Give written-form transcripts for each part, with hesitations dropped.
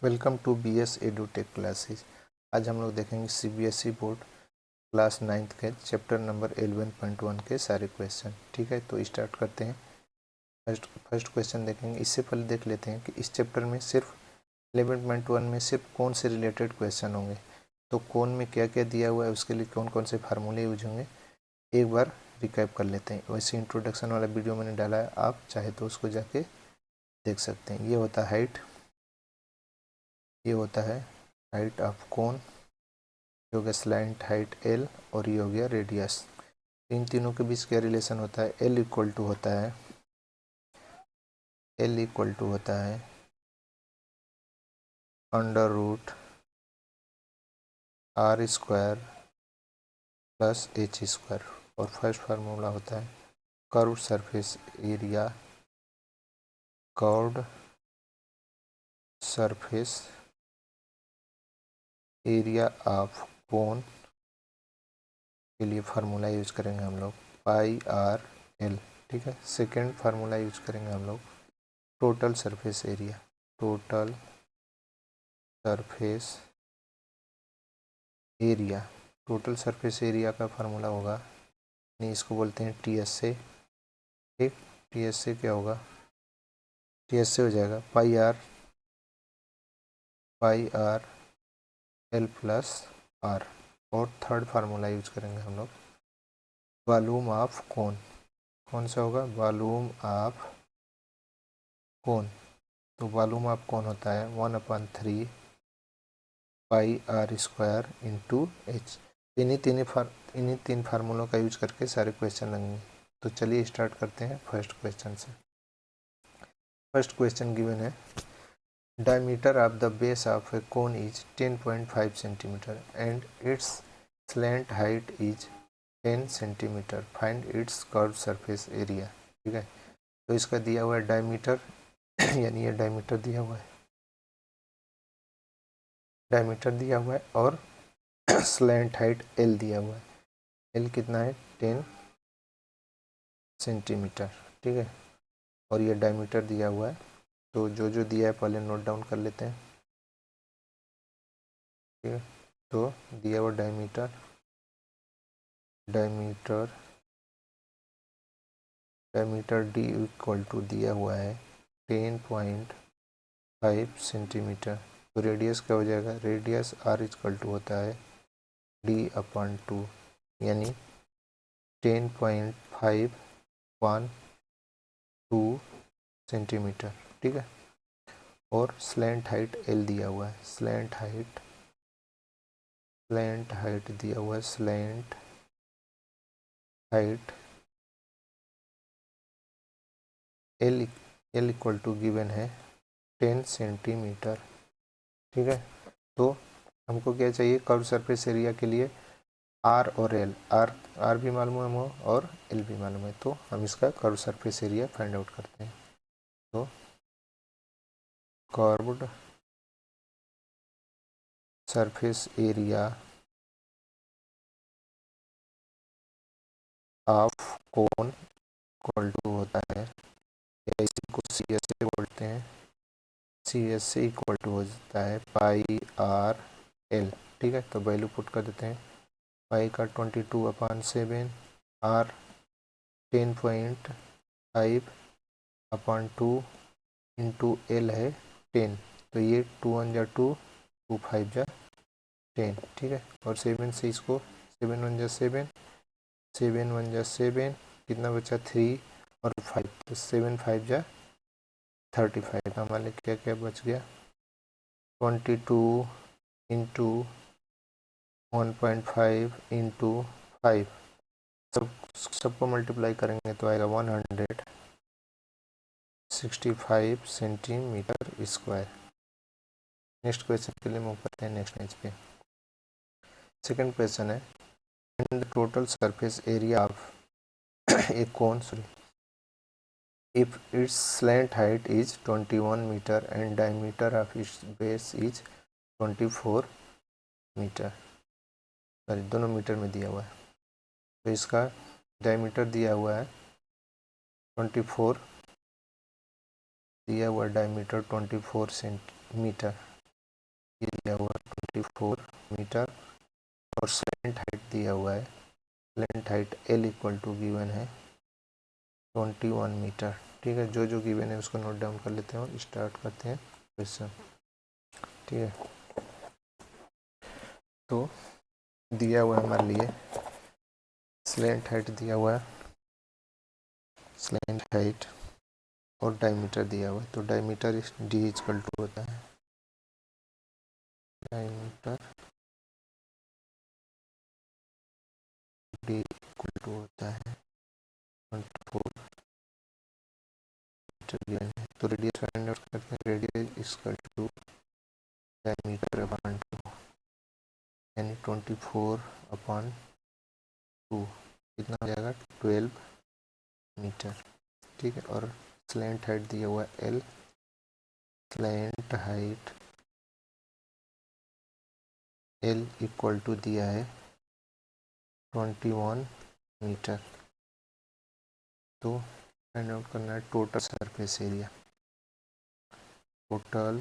Welcome to BS edutech classes. आज हम लोग देखेंगे CBSE बोर्ड क्लास 9th के चैप्टर नंबर 11.1 के सारे क्वेश्चन। ठीक है, तो स्टार्ट करते हैं। फर्स्ट क्वेश्चन देखेंगे। इससे पहले देख लेते हैं कि इस चैप्टर में सिर्फ 11.1 में सिर्फ कौन से रिलेटेड क्वेश्चन होंगे, तो कौन में क्या क्या दिया हुआ है, उसके लिए कौन कौन से फार्मूले यूज होंगे, एक बार रिकैप कर लेते हैं। वैसे इंट्रोडक्शन वाला वीडियो मैंने डाला है, आप चाहे तो उसको जाके देख सकते हैं। ये होता है हाइट, ये होता है हाइट ऑफ कोन, ये हो गया स्लैंट हाइट L, और ये हो गया रेडियस। इन तीनों के बीच क्या रिलेशन होता है? L इक्वल टू होता है under root R square plus H square. और फर्स्ट फार्मूला होता है curved surface area, curved surface area of cone के लिए फार्मूला यूज करेंगे हम लोग पाई आर एल। ठीक है, सेकेंड फार्मूला यूज करेंगे हम लोग total surface area, total surface area. Total surface area का फार्मूला होगा, नहीं इसको बोलते हैं TSA। ठीक, TSA क्या होगा? TSA हो जाएगा pi r l plus are. और थर्ड फार्मूला यूज करेंगे हम लोग वॉल्यूम ऑफ कोन। कौन सा होगा? Volume of cone. तो वॉल्यूम ऑफ कोन होता है 1/3 पाई आर स्क्वायर इंटू एच। इन्हीं तीन फार्मूलों का यूज करके सारे क्वेश्चन लगेंगे। तो चलिए स्टार्ट करते हैं फर्स्ट क्वेश्चन से। फर्स्ट क्वेश्चन गिवन है diameter of the base of A cone is 10.5 centimetre and it's slant height is 10 centimetre, find its curve surface area. ठीक है, तो इसका दिया हुआ है डायमीटर यानी ये डायमीटर दिया हुआ है, डायमीटर दिया हुआ है, और स्लैंट हाइट L दिया हुआ है। L कितना है? 10 सेंटीमीटर। ठीक है, और ये डायमीटर दिया हुआ है। तो जो जो दिया है पहले नोट डाउन कर लेते हैं। ठीक है, तो दिया हुआ डायमीटर D इक्वल टू दिया हुआ है 10.5 सेंटीमीटर। तो रेडियस क्या हो जाएगा? रेडियस R इक्वल टू होता है D/2, यानी 10.512 सेंटीमीटर। ठीक है, और स्लैंट हाइट L दिया हुआ है, स्लैंट हाइट दिया हुआ है, slant height L equal to given है 10 सेंटीमीटर। ठीक है, तो हमको क्या चाहिए? कर्व सरफेस एरिया के लिए R और L, R भी मालूम है हमको और L भी मालूम है, तो हम इसका curve surface area find out करते हैं। तो curved surface area of cone equal to होता है, या इसी को CSA बोलते हैं, CSA इक्वल टू होता है पाई आर एल। ठीक है, तो वैल्यू पुट कर देते हैं। पाई का 22/7, आर 10.5/2 इंटू एल है 10, तो ये 2 1 जा 2, 2 5 जा 10। ठीक है, और 7 से इसको 7 1 जा 7, 7 1 जा 7, कितना बचा? 3 और 5, तो 7 5 जा 35। हमारे क्या क्या बच गया? 22 इंटू 1.5 इंटू 5, सबको मल्टीप्लाई करेंगे तो आएगा 165 सेंटीमीटर स्क्वायर। नेक्स्ट क्वेश्चन के लिए मूव करते हैं नेक्स्ट पेज पे। सेकंड क्वेश्चन है find the total surface area of A cone if its slant height is 21 meter and diameter of its base is 24 metre, sorry दोनों metre में दिया हुआ है। तो इसका डायमीटर दिया हुआ है 24, दिया हुआ डायमीटर 24 सेंटीमीटर। 24 मीटर और स्लैंट हाइट दिया हुआ है, slant height L equal to given है 21 मीटर। ठीक है, जो जो गिवन है उसको नोट डाउन कर लेते हैं और स्टार्ट करते हैं क्वेश्चन। ठीक है, तो दिया हुआ है हमारे लिए स्लैंट हाइट दिया हुआ है, स्लैंट हाइट और डायमीटर दिया हुआ है। तो डायमीटर D इक्वल टू होता है, डायमीटर D इक्वल टू होता है 24 मीटर है। तो रेडियस फाइंड आउट करते हैं, radius equal to diameter upon 2 यानी 24 अपॉन 2 कितना हो जाएगा 12 मीटर। ठीक है, और स्लैंट हाइट दिया हुआ है L, slant height L equal to दिया है 21 मीटर। तो फाइंड आउट करना है total surface area, total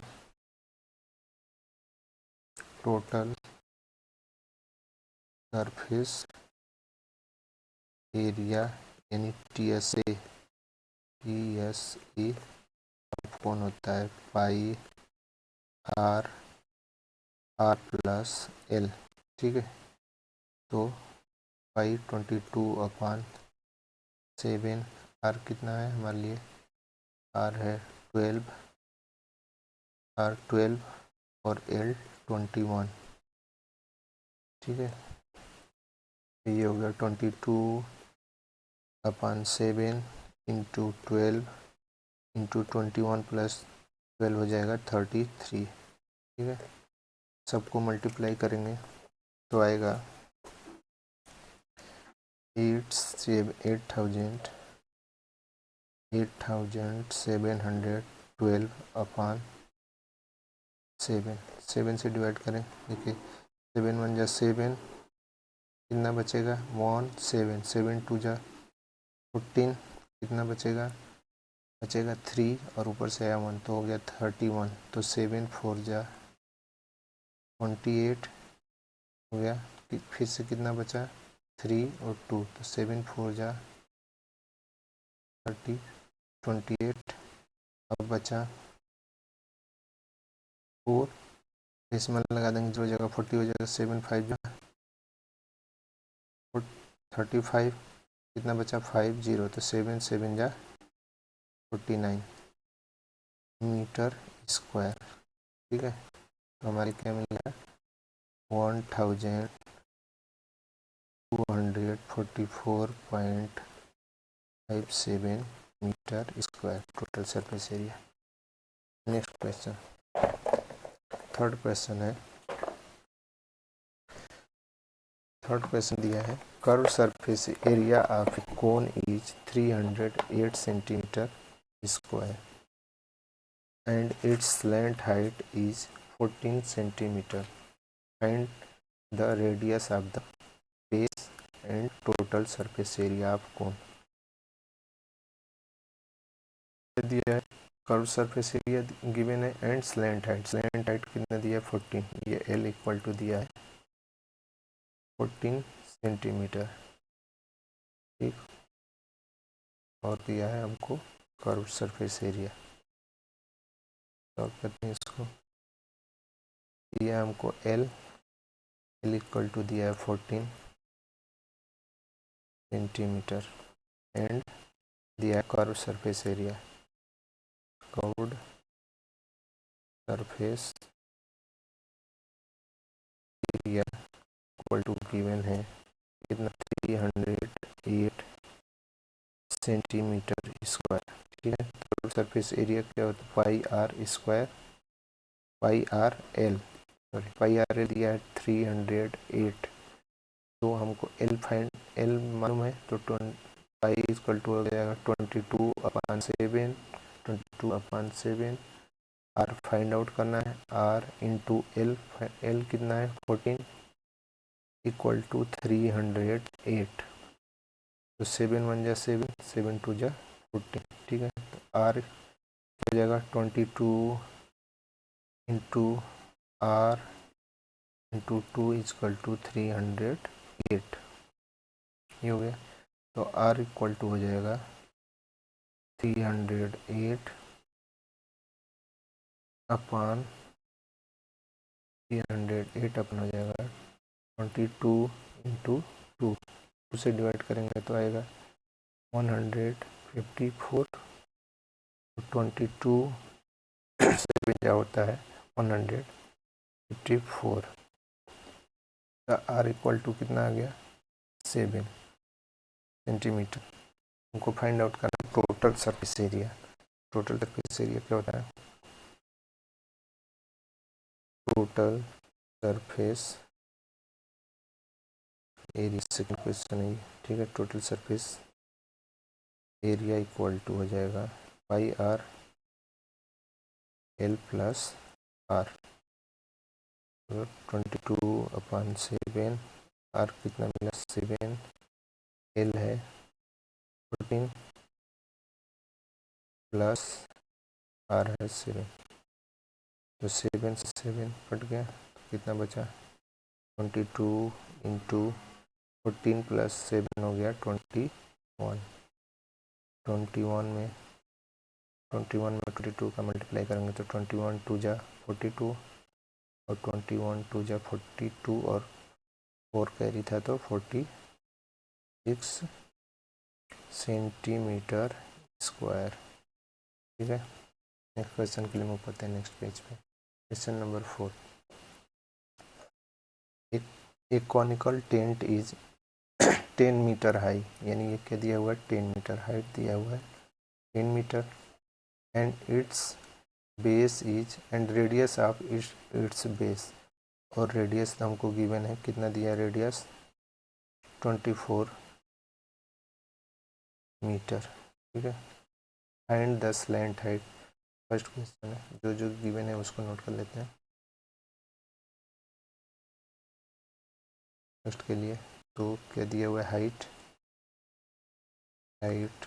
surface area यानी TSA कौन होता है पाई आर प्लस L। ठीक है, तो पाई 22 अपॉन 7, आर कितना है हमारे लिए, आर है 12, आर 12 और L 21। ठीक है, ये हो गया 22 अपॉन 7 इंटू 12 इंटू 21 प्लस 12 हो जाएगा 33। ठीक है, सबको मल्टीप्लाई करेंगे तो आएगा 8712 अपॉन 7, 7 से डिवाइड करें। देखिए 7 1 जा 7, कितना बचेगा 1 7, 7 2 जा 14, कितना बचेगा 3 और ऊपर से आया 1 तो हो गया 31। तो 7 4 जा 28 हो गया, फिर से कितना बचा 3 और 2 तो 7 4 जा 30 28, अब बचा 4, इसमें लगा देंगे 0 जगह 40 हो जाएगा, 7 5 जा 35, कितना बचा 5 0 तो 7 7 जा 49 मीटर स्क्वायर। ठीक है, तो हमारी क्या मिलेगा 1244.57 metre square total surface area. Next question, third question है, थर्ड क्वेश्चन दिया है curve surface area of cone is 308 centimetre square and its slant height is 14 centimeter and the radius of the base and total surface area of cone दिया है। Curve surface area given है and slant height कितना दिया है 14, ये L equal to दिया है 14 centimetre. ठीक, और दिया है हमको कर्व सरफेस एरिया, तो करते हैं इसको, दिया हमको L इक्वल टू दिया है 14 सेंटीमीटर एंड दिया है curve surface area, curved surface area equal to given है कितना 308 सेंटीमीटर स्क्वायर। ठीक है, कर्व सरफेस एरिया क्या होता है pi r square, pi r l, sorry pi r l दिया है 308, तो हमको एल फाइंड, एल मालूम है तो पाई इक्वल टू हो जाएगा 22/7, 22/7, आर फाइंड आउट करना है, आर इंटू एल, एल कितना है 14 इक्वल टू 308, तो 7 1 जा 7, 7 2 जा 14। ठीक है, तो आर हो जाएगा 22 into R into 2 equal to 308 ये हो गया। तो R इक्वल टू हो जाएगा 308 अपान 308 अपन हो जाएगा 22 इंटू 2 उसे डिवाइड करेंगे तो आएगा 154। 22 से क्या होता है 154 का R इक्वल टू कितना आ गया 7 सेंटीमीटर। हमको फाइंड आउट करना total surface area. Total surface area क्या होता है total surface area second question है ठीक है। Total surface area equal to हो जाएगा pi r l plus r 22/7 r कितना मिला 7 एल है 14 प्लस आर है 7 तो 7 से 7 कट गया तो कितना बचा 22 इंटू 14 प्लस 7 हो गया 21 21 में 22 का मल्टीप्लाई करेंगे तो 21 2 जा 42 और 21 2 जा 42 और 4 कैरी था तो 46 सेंटीमीटर स्क्वायर। ठीक है नेक्स्ट क्वेश्चन के लिए मूव करते हैं नेक्स्ट पेज पे। क्वेश्चन नंबर 4 एक conical tent is 10 metre high यानी ये क्या दिया हुआ है 10 मीटर हाइट दिया हुआ है 10 metre and its base is and radius of its base और रेडियस हमको गिवन है कितना दिया रेडियस 24 मीटर। ठीक है find the slant height first question है जो जो गिवन है उसको नोट कर लेते हैं फर्स्ट के लिए। तो क्या दिया हुआ है height height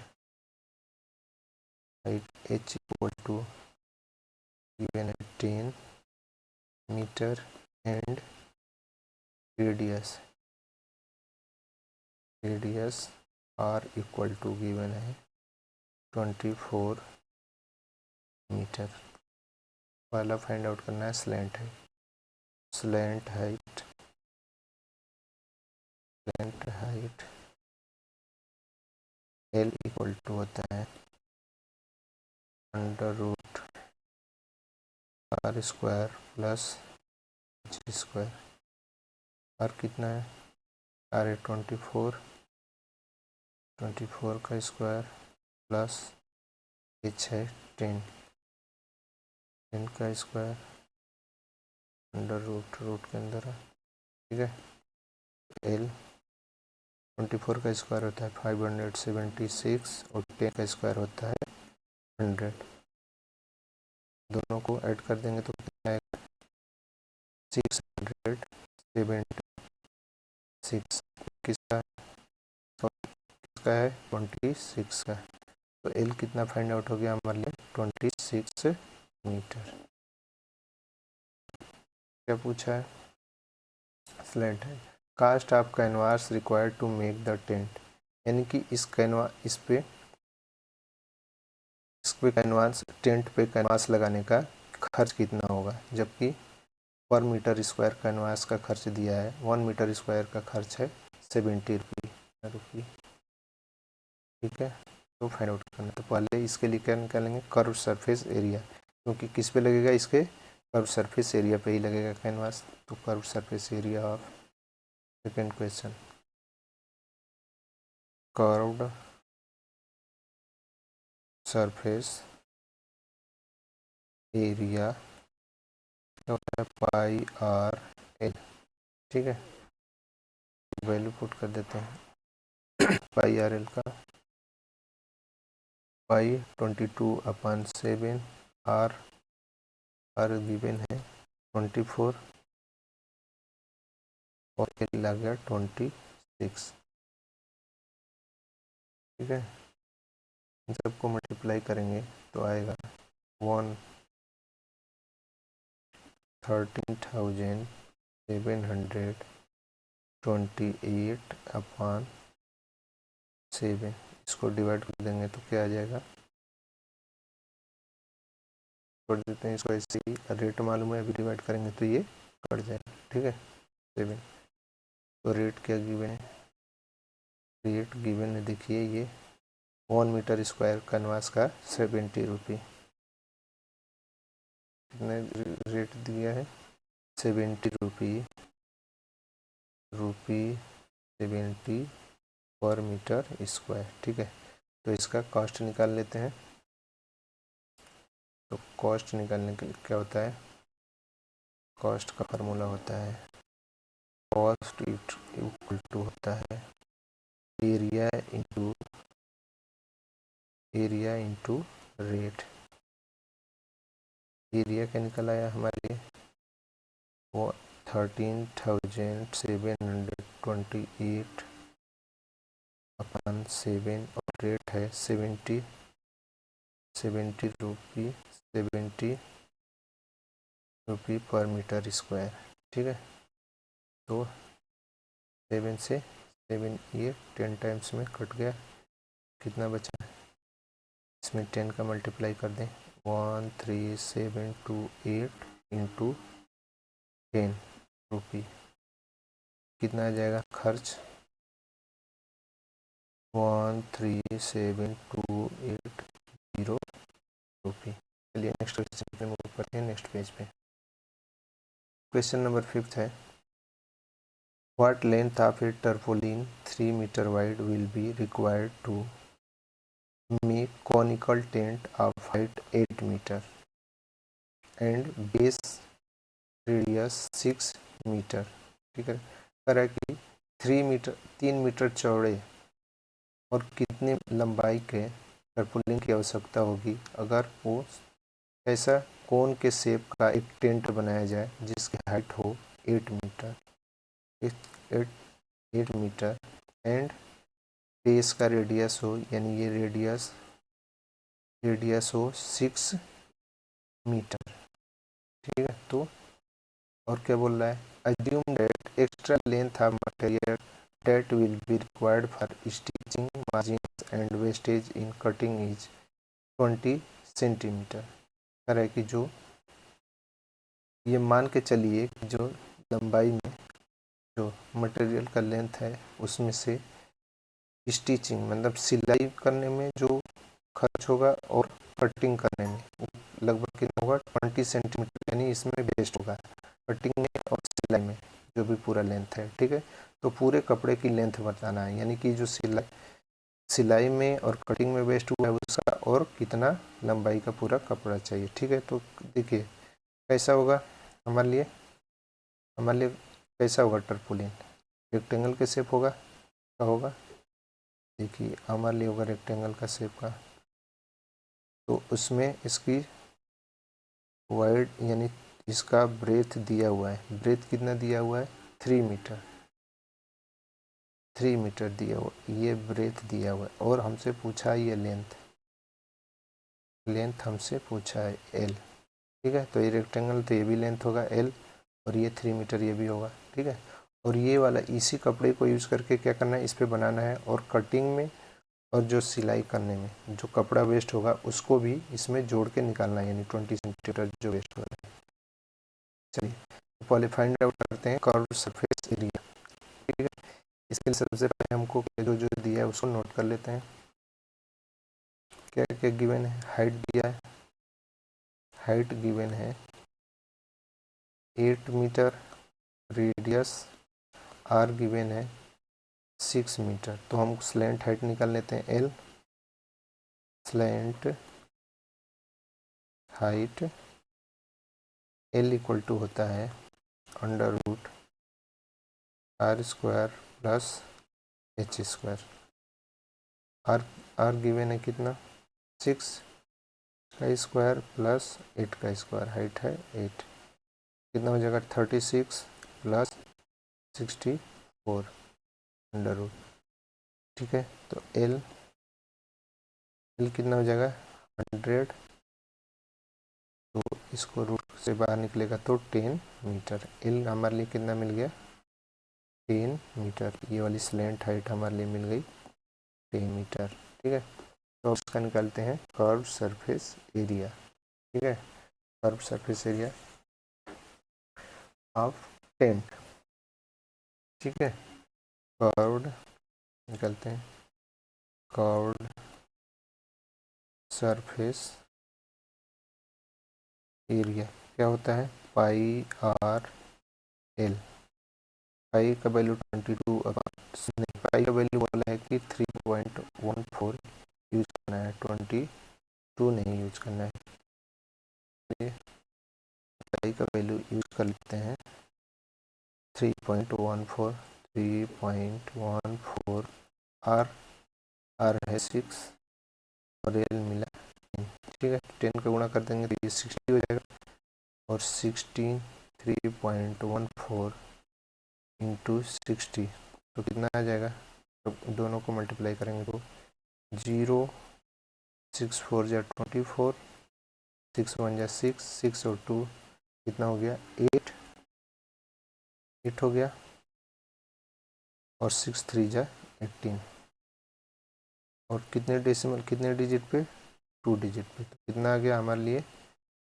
height h equal to given है 10 metre and radius radius r equal to given है 24 मीटर। पहला फाइंड आउट करना है slant height slant height slant height L equal to होता है under root r square plus h square. r कितना है r है 24 का स्क्वायर प्लस h है 10 का स्क्वायर अंडर रूट के अंदर है। ठीक है L 24 का स्क्वायर होता है 576 और 10 का स्क्वायर होता है 100। दोनों को ऐड कर देंगे तो कितना आएगा 676 किसका किसका है 26 का। तो L कितना फाइंड आउट हो गया हमारे लिए 26 मीटर। क्या पूछा है स्लैंट है cost of canvas required to make the tent यानी कि इस पे कैनवास टेंट पे कैनवास लगाने का खर्च कितना होगा जबकि पर मीटर स्क्वायर कैनवास का खर्च दिया है 1 मीटर स्क्वायर का खर्च है 70 रुपये। ठीक है तो फाइंड आउट करना तो पहले इसके लिए क्या निकालेंगे कर्व सरफेस एरिया क्योंकि किस पे लगेगा इसके कर्व सरफेस एरिया पे ही लगेगा कैनवास। तो curve surface area of second question curved surface area होता है पाई आर एल। ठीक है वैल्यू पुट कर देते हैं पाई आर एल का पाई 22/7 आर गिवन है 24 और एल आ गया 26। ठीक है इन सबको मल्टीप्लाई करेंगे तो आएगा 113,000 728/7, इसको डिवाइड कर देंगे तो क्या आ जाएगा, कर देते हैं इसको ऐसे ही, रेट मालूम है, अभी डिवाइड करेंगे तो ये कट जाएगा, ठीक है। 7, तो रेट क्या गिवन है, रेट गिवन है देखिए ये 1 मीटर स्क्वायर कैनवास का 70 रुपये, कितने रेट दिया है 70 रुपये, 70 पर मीटर स्क्वायर, ठीक है। तो इसका कॉस्ट निकाल लेते हैं। तो कॉस्ट निकालने के लिए क्या होता है, कॉस्ट का फार्मूला होता है कॉस्ट इक्वल टू होता है एरिया इंटू रेट। एरिया क्या निकल आया हमारे लिए, वो 13,728/7 और रेट है 70 रुपी, 70 रुपये पर मीटर स्क्वायर, ठीक है। तो 7 से 7 ये 10 टाइम्स में कट गया, कितना बचा, इसमें 10 का मल्टीप्लाई कर दें, 13728 इंटू 10 रुपी, कितना आ जाएगा खर्च, 13728 रुपी। चलिए नेक्स्ट क्वेश्चन पे मूव करते हैं, नेक्स्ट पेज पे। क्वेश्चन नंबर 5 है, what length of a tarpaulin 3 metre wide will be required to make conical tent of height 8 metre and base radius 6 metre, ठीक है। कह रहा है कि 3 मीटर चौड़े और कितने लंबाई के टर्पोलिन की आवश्यकता होगी अगर वो ऐसा कोन के शेप का एक टेंट बनाया जाए जिसकी हाइट हो 8 मीटर, 8 मीटर एंड बेस का रेडियस हो, यानी ये रेडियस हो 6 मीटर, ठीक है। तो और क्या बोल रहा है, assume that extra length of material that will be required for stitching margins and wastage in cutting is 20 centimetre. कह रहा है कि जो ये मान के चलिए कि जो लंबाई में जो मटेरियल का लेंथ है उसमें से स्टिचिंग मतलब सिलाई करने में जो खर्च होगा और कटिंग करने में लगभग कितना होगा 20 सेंटीमीटर, यानी इसमें वेस्ट होगा कटिंग में और सिलाई में जो भी पूरा लेंथ है, ठीक है। तो पूरे कपड़े की लेंथ बताना है, यानी कि जो सिलाई में और कटिंग में वेस्ट हुआ है उसका और कितना लंबाई का पूरा कपड़ा चाहिए, ठीक है। तो देखिए कैसा होगा हमारे लिए कैसा होगा टर्पोलिन, रेक्टेंगल के शेप होगा, क्या होगा, देखिए हमारे लिए होगा रेक्टेंगल का शेप का। तो उसमें इसकी वाइड यानी इसका ब्रेथ दिया हुआ है, ब्रेथ कितना दिया हुआ है 3 मीटर, 3 मीटर दिया हुआ, ये ब्रेथ दिया हुआ है और हमसे पूछा है ये लेंथ हमसे पूछा है एल, ठीक है। तो ये रेक्टेंगल तो ये भी लेंथ होगा एल और ये 3 मीटर ये भी होगा, ठीक है। और ये वाला इसी कपड़े को यूज़ करके क्या करना है, इस पर बनाना है और कटिंग में और जो सिलाई करने में जो कपड़ा वेस्ट होगा उसको भी इसमें जोड़ के निकालना है, यानी 20 सेंटीमीटर जो वेस्ट हो रहा है। चलिए तो पहले फाइंड आउट करते हैं कर्व सरफेस एरिया, ठीक है। इसके लिए सबसे पहले हमको जो जो दिया है उसको नोट कर लेते हैं। क्या क्या गिवन है, हाइट दिया है, हाइट गिवन है 8 मीटर, रेडियस आर गिवन है 6 मीटर। तो हम स्लैंट हाइट निकाल लेते हैं L, slant height L equal to होता है under root R square plus H square. R given है कितना 6 का स्क्वायर प्लस 8 का स्क्वायर, हाइट है 8, कितना हो जाएगा 36 प्लस 64 अंडर रूट, ठीक है। तो एल कितना हो जाएगा 100 तो इसको रूट से बाहर निकलेगा तो 10 मीटर। एल हमारे लिए कितना मिल गया, 10 मीटर। ये वाली स्लैंट हाइट हमारे लिए मिल गई 10 मीटर। ठीक है, तो उसका निकालते हैं कर्व सरफेस एरिया। ठीक है, curve surface area of tent. ठीक है, कर्व्ड निकालते हैं, कर्व्ड सरफेस एरिया क्या होता है, पाई आर एल। पाई का वैल्यू 22, नहीं पाई का वैल्यू बोला है कि 3.14 यूज करना है, 22 नहीं यूज करना है। पाई का वैल्यू यूज कर लेते हैं 3.14, 3.14। आर है 6 और एल मिला 10। ठीक है, 10 का गुणा कर देंगे तो ये 60 हो जाएगा, और 16 3.14 इंटू 60 तो कितना आ जाएगा, तो दोनों को मल्टीप्लाई करेंगे तो 0 6 4 जा 24, 6 1 जा 6, 6 और 2 कितना हो गया 8 हो गया, और 6 3 जा 18, और कितने डेसिमल कितने डिजिट पे, 2 डिजिट पे, तो कितना आ गया हमारे लिए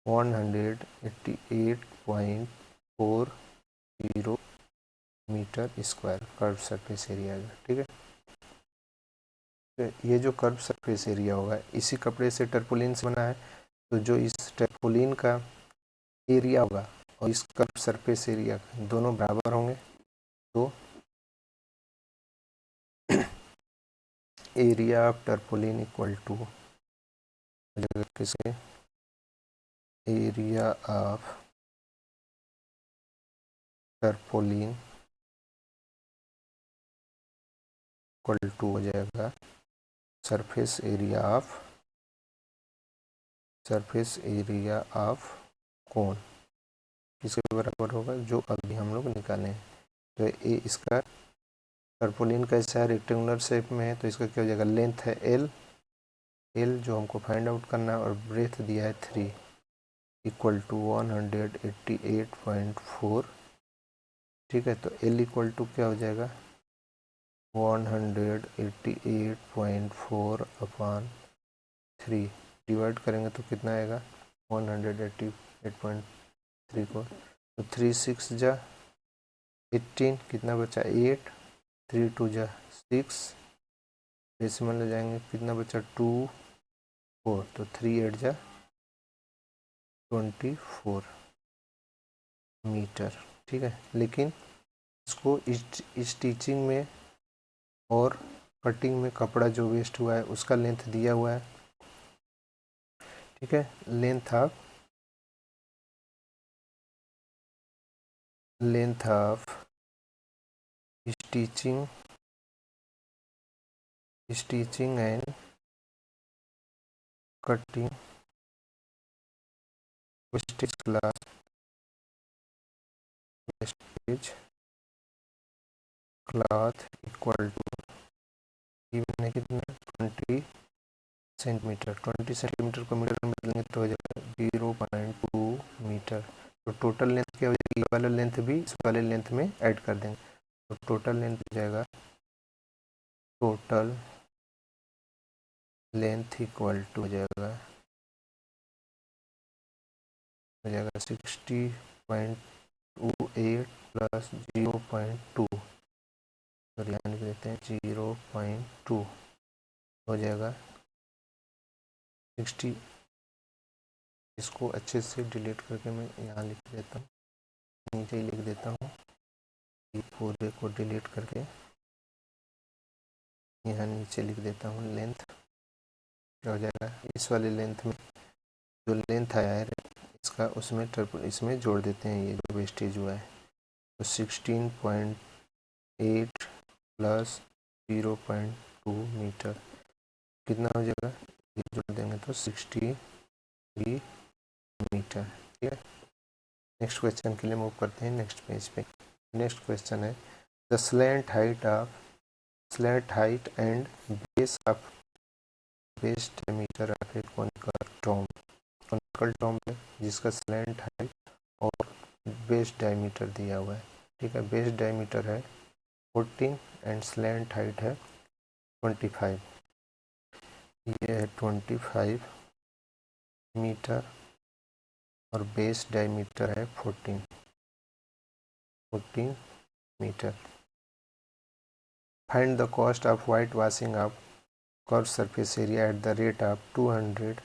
188.40 metre square curve surface area है। ठीक है, तो ये जो कर्व सरफेस एरिया होगा इसी कपड़े से टर्पोलिन से बना है, तो जो इस टर्पोलिन का एरिया होगा और इस कर्व सरफेस एरिया दोनों बराबर होंगे, तो एरिया ऑफ टर्पोलिन इक्वल टू किसके, एरिया ऑफ टर्पोलिन इक्वल टू हो जाएगा सरफेस एरिया ऑफ कोन, किसके बराबर होगा, जो अभी हम लोग निकाले हैं। तो ये इसका टर्पोलिन कैसा है, रेक्टेंगुलर शेप में है, तो इसका क्या हो जाएगा, लेंथ है एल जो हमको फाइंड आउट करना है, और ब्रेथ दिया है 3 इक्वल टू 188.4। ठीक है, तो एल इक्वल टू क्या हो जाएगा 188.4 अपॉन 3, डिवाइड करेंगे तो कितना आएगा 188.3 को, तो 3 6 जा 18, कितना बचा 8, 3 2 जा 6, डेसिमल ले जाएंगे कितना बचा 2 4, तो 3 8 जा 24 मीटर। ठीक है, लेकिन इसको स्टिचिंग में और कटिंग में कपड़ा जो वेस्ट हुआ है उसका लेंथ दिया हुआ है। ठीक है, length of stitching and cutting wastage cloth equal to given कितना 20 सेंटीमीटर। 20 सेंटीमीटर को मीटर में बदलेंगे तो हो जाएगा 0.2 मीटर। तो टोटल लेंथ क्या हो जाएगी, ये वाला लेंथ भी इस वाले लेंथ में ऐड कर देंगे, तो टोटल लेंथ हो जाएगा, टोटल लेंथ इक्वल टू हो जाएगा 60.28 प्लस 0.2, तो यहाँ लिख देते हैं 0.2 हो जाएगा 60। इसको अच्छे से डिलीट करके मैं यहाँ लिख देता हूँ, नीचे ही लिख देता हूँ, ये पूरे को डिलीट करके यहाँ नीचे लिख देता हूँ। लेंथ क्या हो जाएगा, इस वाले लेंथ में जो लेंथ आया है इसका इसमें जोड़ देते हैं, ये जो वेस्टेज हुआ है, तो 16.8 प्लस 0.2 मीटर कितना हो जाएगा, ये जोड़ देंगे तो 60 मीटर। ठीक है, नेक्स्ट क्वेश्चन के लिए मूव करते हैं नेक्स्ट पेज पे। नेक्स्ट क्वेश्चन है the slant height and base of base diameter of a conical dome conical tomb है जिसका स्लैंट हाइट और बेस डायमीटर दिया हुआ है, ठीक है। बेस डायमीटर है 14 एंड स्लैंट हाइट है 25, ये है 25 मीटर और बेस डायमीटर है 14 metre. Find the cost of white washing of curve surface area at the rate of 200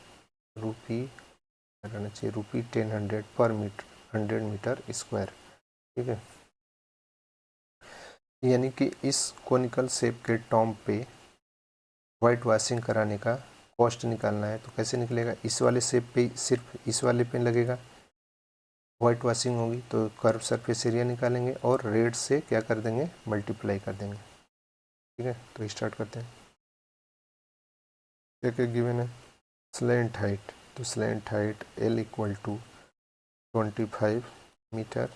rupee रहना चाहिए रुपी 1000 पर मीटर 100 मीटर स्क्वायर, ठीक है। यानी कि इस कोनिकल शेप के टॉम्ब पे वाइट वॉशिंग कराने का कॉस्ट निकालना है। तो कैसे निकलेगा, इस वाले शेप पे सिर्फ इस वाले पे लगेगा वाइट वॉशिंग होगी तो कर्व सरफेस एरिया निकालेंगे और रेट से क्या कर देंगे, मल्टीप्लाई कर देंगे, ठीक है। तो स्टार्ट करते हैं। क्या क्या गिवन है, स्लैंट हाइट, तो slant height L equal to 25 metre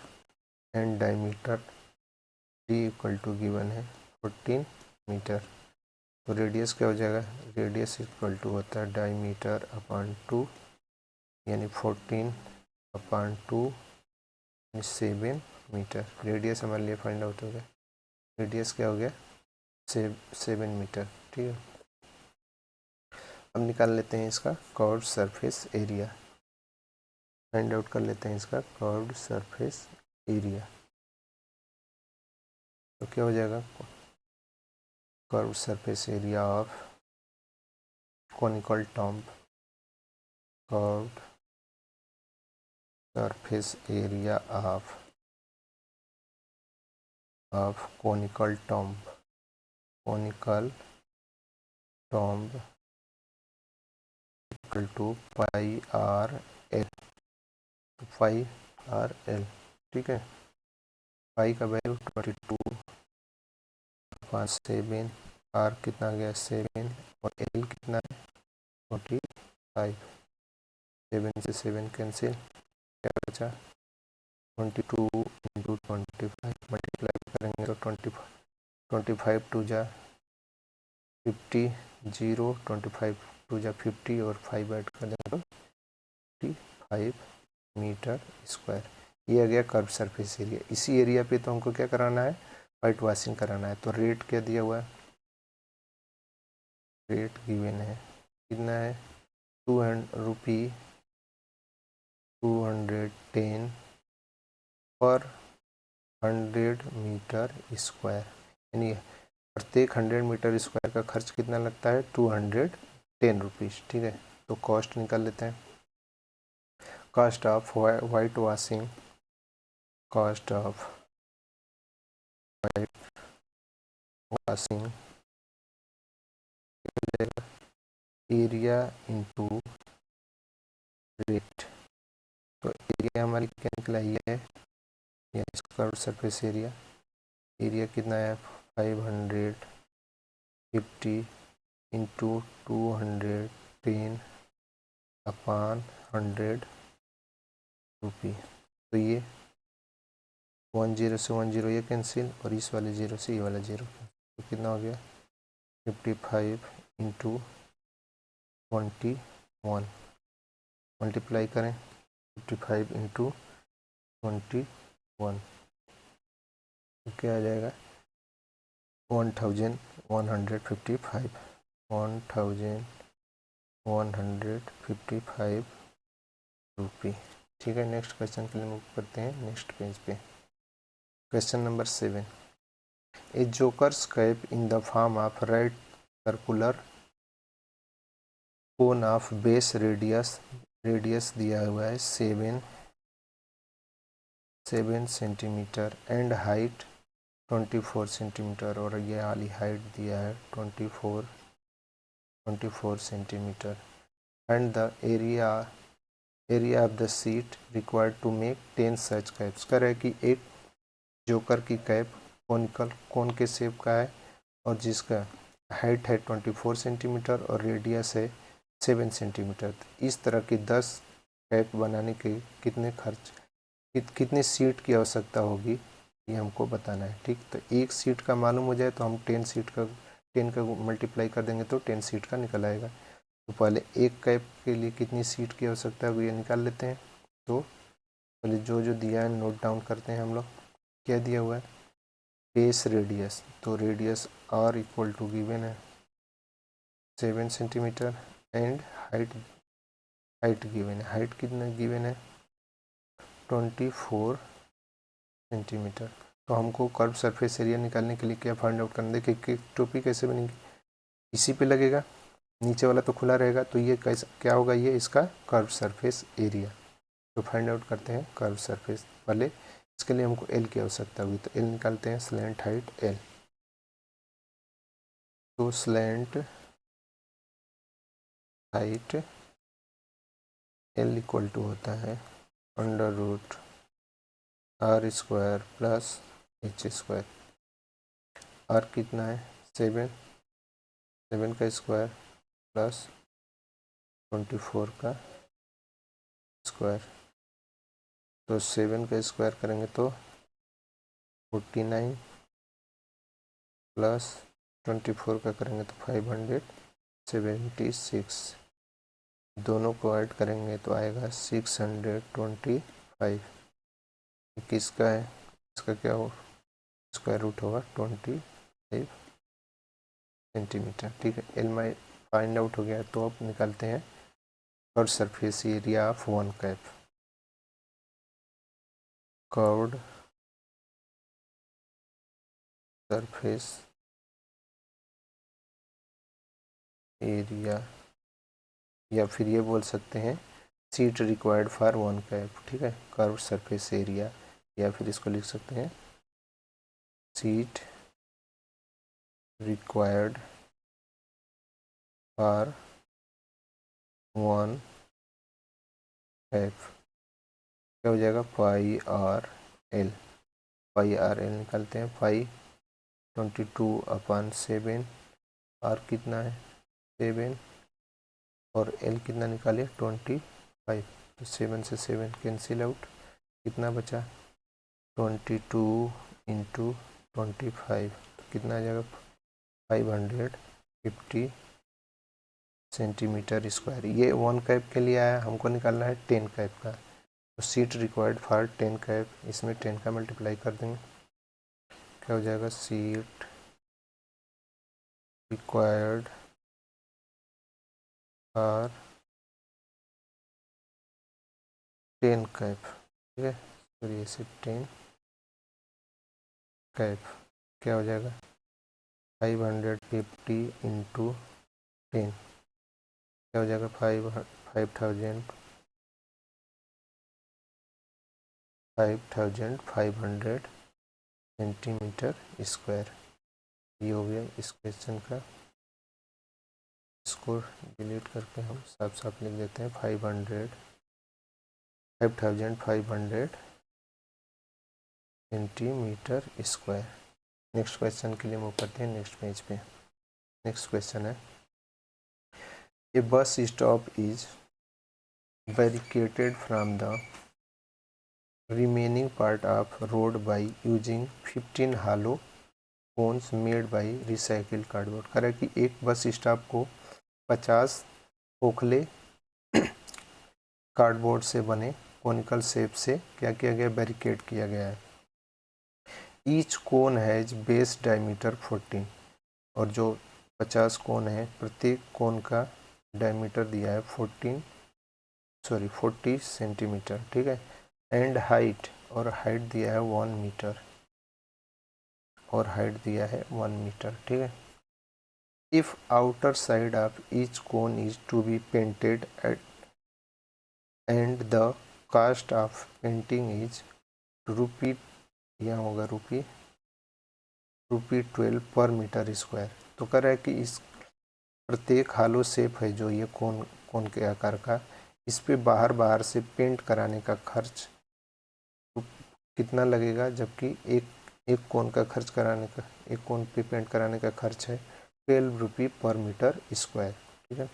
and diameter D equal to given है 14 मीटर। तो रेडियस क्या हो जाएगा, रेडियस इक्वल टू होता है डायमीटर अपॉन 2 यानी 14 अपॉन 2 7 मीटर। रेडियस हमारे लिए फाइंड आउट हो गया, रेडियस क्या हो गया 7 मीटर, ठीक है। अब निकाल लेते हैं इसका curved surface area, find out कर लेते हैं इसका कर्व्ड सरफेस एरिया। तो क्या हो जाएगा, curved surface area of conical tomb, curved surface area of conical tomb equal to pi r l, pi r l, ठीक है। पाई का वैल्यू 22/7, r कितना गया 7 और l कितना है 45, 7 से 7 कैंसिल, क्या बचा 22 इंटू 25 मल्टीप्लाई करेंगे तो 25 टू जा 50, 0 25 टू जा 50 और 5 ऐड कर देंगे तो 55 मीटर स्क्वायर। ये आ गया कर्व सरफेस एरिया। इसी एरिया पे तो हमको क्या कराना है, वाइट वॉशिंग कराना है। तो रेट क्या दिया हुआ है, रेट गिवन है कितना है 200 रुपी 210 पर 100 मीटर स्क्वायर, यानी प्रत्येक 100 मीटर स्क्वायर का खर्च कितना लगता है 210 रुपीज़, ठीक है। तो कॉस्ट निकाल लेते हैं, cost of white washing, cost of white washing area into rate. तो एरिया हमारी क्या निकला, ये है कर्व्ड सरफेस एरिया, एरिया कितना है 550 इंटू 210 अपॉन 100 रुपी। तो ये 10 से 10 ये कैंसिल और इस वाले 0 से ये वाला 0, तो कितना हो गया 55 इंटू 21, मल्टीप्लाई करें 55 इंटू 21, तो क्या आ जाएगा 1155 रुपी, ठीक है। नेक्स्ट क्वेश्चन के लिए मूव करते हैं नेक्स्ट पेज पे। Question number 7, A jokers cap in the form of right circular cone of base radius दिया हुआ है 7 सेंटीमीटर एंड हाइट 24 सेंटीमीटर, और ये वाली हाइट दिया है 24 centimetre, and the area of the sheet required to make 10 such caps. कर है कि एक जोकर की कैप कोन के शेप का है और जिसका हाइट है 24 सेंटीमीटर और रेडियस है 7 सेंटीमीटर। इस तरह की 10 कैप बनाने के कितने सीट की आवश्यकता होगी ये हमको बताना है, ठीक। तो एक सीट का मालूम हो जाए तो हम 10 का मल्टीप्लाई कर देंगे तो 10 सीट का निकल आएगा। तो पहले एक कैप के लिए कितनी सीट की आवश्यकता है वो ये निकाल लेते हैं। तो पहले जो जो दिया है नोट डाउन करते हैं हम लोग। क्या दिया हुआ है, बेस रेडियस, तो radius R equal to given है 7 सेंटीमीटर एंड हाइट गिवन है, हाइट कितना गिवन है 24 सेंटीमीटर। तो हमको कर्व सरफेस एरिया निकालने के लिए क्या फाइंड आउट करना है, देखिए कि टोपी कैसे बनेगी, इसी पे लगेगा, नीचे वाला तो खुला रहेगा, तो ये कैसा क्या होगा, ये इसका कर्व सरफेस एरिया। तो फाइंड आउट करते हैं कर्व सरफेस, पहले इसके लिए हमको एल की आवश्यकता होगी, तो एल निकालते हैं, स्लैंट हाइट एल। तो slant height L equal to होता है under root R square plus H square. R कितना है 7, 7 का स्क्वायर प्लस 24 का स्क्वायर। तो 7 का स्क्वायर करेंगे तो 49 प्लस 24 का करेंगे तो 576, दोनों को ऐड करेंगे तो आएगा 625। किसका है, इसका क्या हो, स्क्वायर रूट होगा 25 सेंटीमीटर। ठीक है, एल माई फाइंड आउट हो गया। तो अब निकालते हैं curve surface area of one cap. Curved surface area, या फिर ये बोल सकते हैं seat required for one cap. ठीक है, कर्व सरफेस एरिया, या फिर इसको लिख सकते हैं seat required for one cap. क्या हो जाएगा, पाई आर एल, पाई आर एल निकालते हैं, पाई 22/7, आर कितना है 7 और एल कितना निकाले 25। तो 7 से 7 कैंसिल आउट, कितना बचा 22 इंटू 25, तो कितना आ जाएगा 550 सेंटीमीटर स्क्वायर। ये वन कैप के लिए आया, हमको निकालना है 10 कैप का। तो सीट रिक्वायर्ड फॉर 10 कैप, इसमें 10 का मल्टीप्लाई कर देंगे, क्या हो जाएगा सीट रिक्वायर्ड फॉर 10 कैप। ठीक है, तो ये से 10 कैप क्या हो जाएगा 550 इंटू 10, क्या हो जाएगा 5500 सेंटीमीटर स्क्वायर। ये हो गया इस क्वेश्चन का। इसको डिलीट करके हम साफ साफ लिख देते हैं 5500 सेंटीमीटर स्क्वायर। नेक्स्ट क्वेश्चन के लिए मूव करते हैं नेक्स्ट पेज पे। नेक्स्ट क्वेश्चन है, a bus stop is barricaded from the remaining part of road by using 15 hollow cones made by recycled cardboard। कह रहा है कि एक बस स्टॉप को 50 खोखले कार्डबोर्ड से बने कोनिकल शेप से क्या किया गया, बैरिकेड किया गया है। Each cone has base diameter 14, और जो 50 कोन है प्रत्येक कोन का डायमीटर दिया है 40 सेंटीमीटर। ठीक है, एंड हाइट, और हाइट दिया है 1 मीटर, और हाइट दिया है 1 मीटर। ठीक है, if outer side of each cone is to be painted and the cost of painting is rupee, यहाँ होगा रुपी 12 पर मीटर स्क्वायर। तो कह रहा है कि इस प्रत्येक हालो शेप है जो ये कोन के आकार का, इस पे बाहर से पेंट कराने का खर्च कितना लगेगा, जबकि एक कोन का खर्च कराने का, एक कोन पे पेंट कराने का खर्च है 12 रुपी पर मीटर स्क्वायर। ठीक है,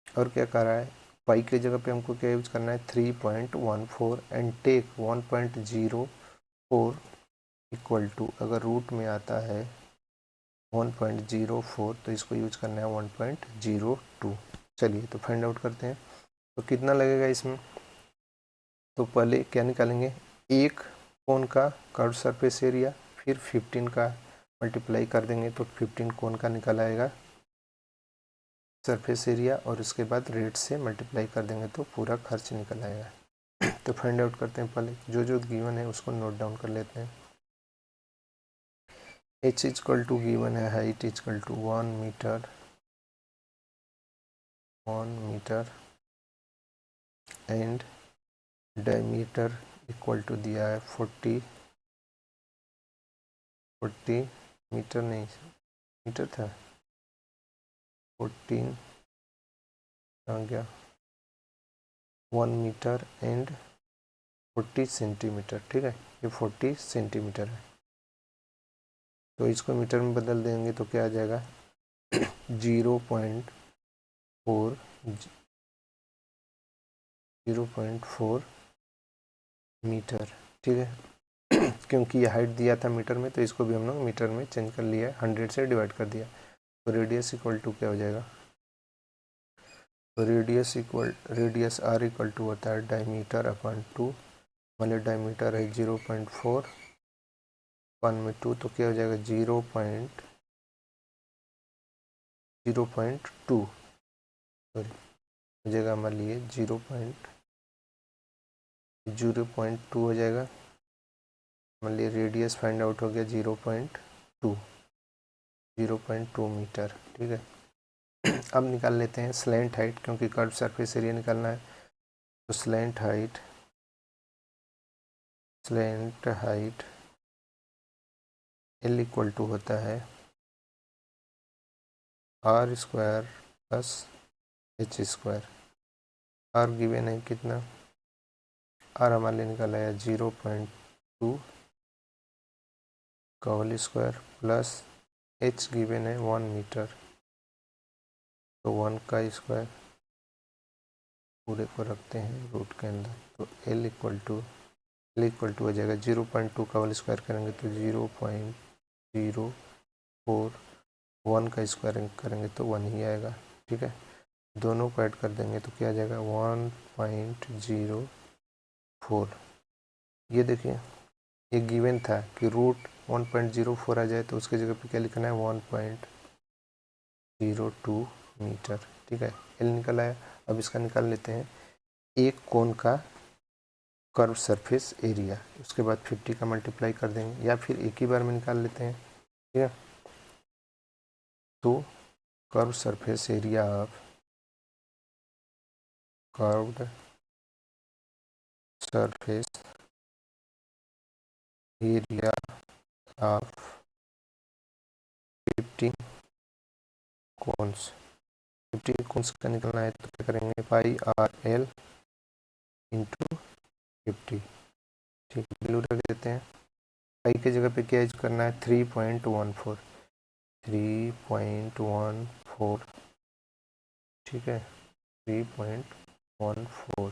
और क्या कह रहा है, पाई की जगह पे हमको क्या यूज करना है 3.14 एंड टेक 1.04 इक्वल टू, अगर रूट में आता है 1.04 तो इसको यूज करना है 1.02। चलिए तो फाइंड आउट करते हैं। तो कितना लगेगा इसमें, तो पहले क्या निकालेंगे, एक कोन का कर्व सरफेस एरिया, फिर 15 का मल्टीप्लाई कर देंगे तो 15 कोन का निकल आएगा सरफेस एरिया, और उसके बाद रेट से मल्टीप्लाई कर देंगे तो पूरा खर्च निकल आएगा। तो फाइंड आउट करते हैं, पहले जो जो गिवन है उसको नोट डाउन कर लेते हैं। h इजकल टू गिवन है height is equal to 1 metre, 1 metre and diameter equal to दिया है 40 मीटर, नहीं मीटर था, 14 आ गया 1 मीटर एंड 40 सेंटीमीटर। ठीक है, ये 40 सेंटीमीटर है, तो इसको मीटर में बदल देंगे तो क्या आ जाएगा 0.4 मीटर। ठीक है, क्योंकि ये हाइट दिया था मीटर में तो इसको भी हम लोग मीटर में चेंज कर लिया है, 100 से डिवाइड कर दिया। तो रेडियस इक्वल टू क्या हो जाएगा, तो रेडियस आर इक्वल टू होता है डायमीटर अपॉन 2, मतलब डायमीटर है 0.4, 1 में 2 तो क्या हो जाएगा 0.2, सॉरी हो जाएगा हमारे लिए 0.2 हो जाएगा। मान लीजिए रेडियस फाइंड आउट हो गया 0.2 मीटर। ठीक है, अब निकाल लेते हैं स्लैंट हाइट, क्योंकि कर्व सरफेस एरिया निकालना है। तो slant height L equal to होता है r square plus h square. r given है कितना, r हमारे लिए निकाला है 0.2 का whole square plus h given है 1 मीटर, तो 1 का स्क्वायर पूरे को रखते हैं रूट के अंदर, तो L इक्वल टू हो जाएगा 0.2 का होल स्क्वायर करेंगे तो 0.04, 1 का स्क्वायर करेंगे तो 1 ही आएगा। ठीक है, दोनों को ऐड कर देंगे तो क्या आ जाएगा 1.04। ये देखिए ये गिवन था कि रूट 1.04 आ जाए तो उसके जगह पे क्या लिखना है 1.02 मीटर। ठीक है, एल निकल आया। अब इसका निकाल लेते हैं एक कोन का कर्व सरफेस एरिया, उसके बाद 50 का मल्टीप्लाई कर देंगे, या फिर एक ही बार में निकाल लेते हैं। ठीक है, तो curve surface area of curved surface area of 50 cones, 50 cones का निकलना है तो क्या करेंगे पाई आर एल इंटू 50। ठीक है, वैल्यू रख देते हैं, पाई की जगह पे क्या यूज करना है 3.14, 3.14। ठीक है, 3.14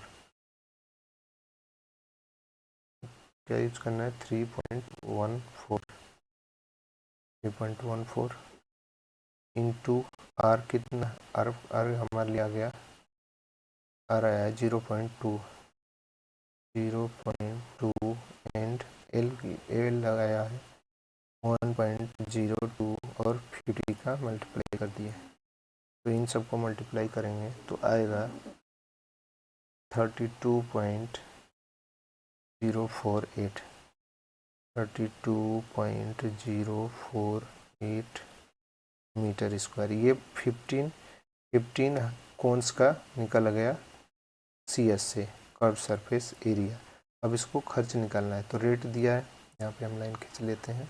क्या यूज करना है 3.14 इंटू आर कितना, आर हमारे लिए आ गया, आर आया है 0.2 एंड एल लगाया है 1.02 और 50 का मल्टीप्लाई कर दिया। तो इन सबको मल्टीप्लाई करेंगे तो आएगा 32.048 मीटर स्क्वायर। ये 15 कोन्स का निकल गया सी एस से, कर्व सरफेस एरिया। अब इसको खर्च निकालना है तो रेट दिया है, यहाँ पे हम लाइन खींच लेते हैं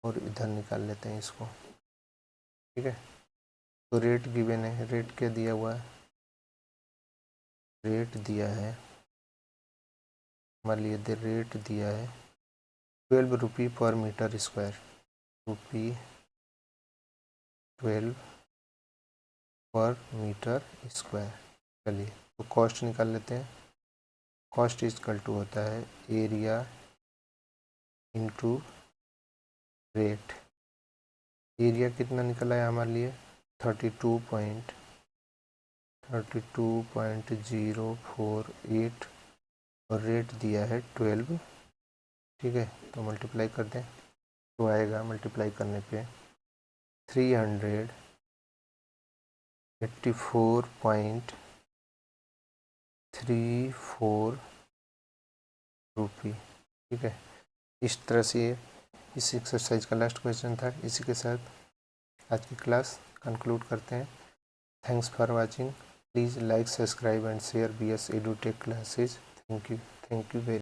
और इधर निकाल लेते हैं इसको। ठीक है, तो रेट गिवन है, रेट क्या दिया हुआ है, रेट दिया है मान लीजिए रेट दिया है 12 रुपी पर मीटर स्क्वायर, रुपी 12 पर मीटर स्क्वायर। चलिए तो कॉस्ट निकाल लेते हैं, कॉस्ट इजकल टू होता है एरिया इंटू रेट। एरिया कितना निकला है हमारे लिए 32.048 32.048 और रेट दिया है 12। ठीक है, तो मल्टीप्लाई कर दें तो आएगा मल्टीप्लाई करने पे 384.34 रुपी। ठीक है, इस तरह से इस एक्सरसाइज का लास्ट क्वेश्चन था। इसी के साथ आज की क्लास कंक्लूड करते हैं। Thanks for watching. Please like, subscribe and share BS EduTech classes. Thank you very